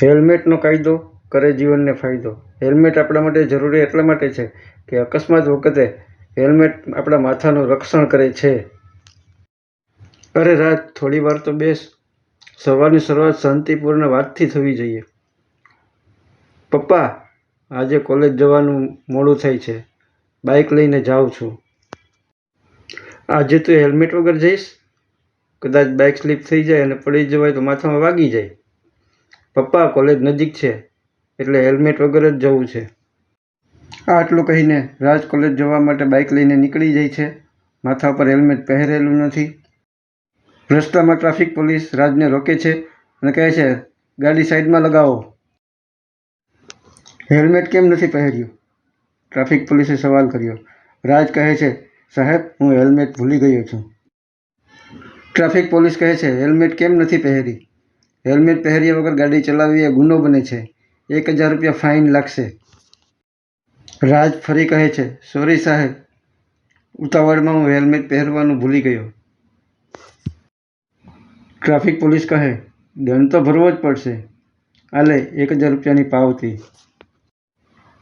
હેલ્મેટનો કાયદો કરે જીવનને ફાયદો. હેલ્મેટ આપણા માટે જરૂરી એટલા માટે છે કે અકસ્માત વખતે હેલ્મેટ આપણા માથાનું રક્ષણ કરે છે. અરે રાજ, થોડી વાર તો બેસ. સવારની શરૂઆત શાંતિપૂર્ણ વાતથી થવી જોઈએ. પપ્પા, આજે કોલેજ જવાનું મોડું થાય છે. બાઇક લઈને જાઉં છું. આજે તું હેલ્મેટ વગર જઈશ? કદાચ બાઇક સ્લીપ થઈ જાય અને પડી જવાય તો માથામાં વાગી જાય. પપ્પા, કોલેજ નજીક છે એટલે હેલ્મેટ વગર જ જવું છે. આટલું કહીને રાજ કોલેજ જવા માટે બાઇક લઈને નીકળી જાય છે. માથા પર હેલ્મેટ પહેરેલું નથી. રસ્તામાં ટ્રાફિક પોલીસ રાજને રોકે છે અને કહે છે, ગાડી સાઈડમાં લગાવો. હેલ્મેટ કેમ નથી પહેર્યું? ટ્રાફિક પોલીસે સવાલ કર્યો. રાજ કહે છે, સાહેબ, હું હેલ્મેટ ભૂલી ગયો છું. ટ્રાફિક પોલીસ કહે છે, હેલ્મેટ કેમ નથી પહેરી? હેલ્મેટ પહેર્યા વગર ગાડી ચલાવવી એ ગુનો બને છે. 1000 રૂપિયા ફાઇન લાગશે. રાજ ફરી કહે છે, સોરી સાહેબ, ઉતાવળમાં હું હેલ્મેટ પહેરવાનું ભૂલી ગયો. ટ્રાફિક પોલીસ કહે, દંડ તો ભરવો જ પડશે. આલે 1000 રૂપિયાની પાવતી.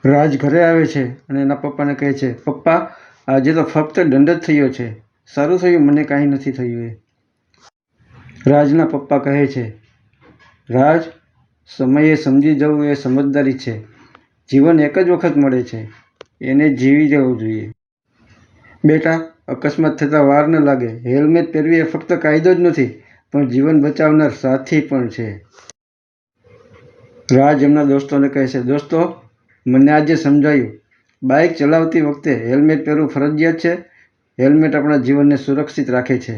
રાજ ઘરે આવે છે અને એના પપ્પાને કહે છે, પપ્પા, આજે તો ફક્ત દંડ જ થયો છે. સારું થયું મને કાંઈ નથી થયું એ. રાજના પપ્પા કહે છે, રાજ, સમયે સમજી જવું એ સમજદારી છે. જીવન એક જ વખત મળે છે, એને જીવી જવું જોઈએ. બેટા, અકસ્માત થતાં વાર ન લાગે. હેલ્મેટ પહેરવી એ ફક્ત કાયદો જ નથી, પણ જીવન બચાવનાર સાથી પણ છે. રાજ એમના દોસ્તોને કહે છે, દોસ્તો, મને આજે સમજાયું. બાઇક ચલાવતી વખતે હેલ્મેટ પહેરવું ફરજિયાત છે. હેલ્મેટ આપણા જીવનને સુરક્ષિત રાખે છે.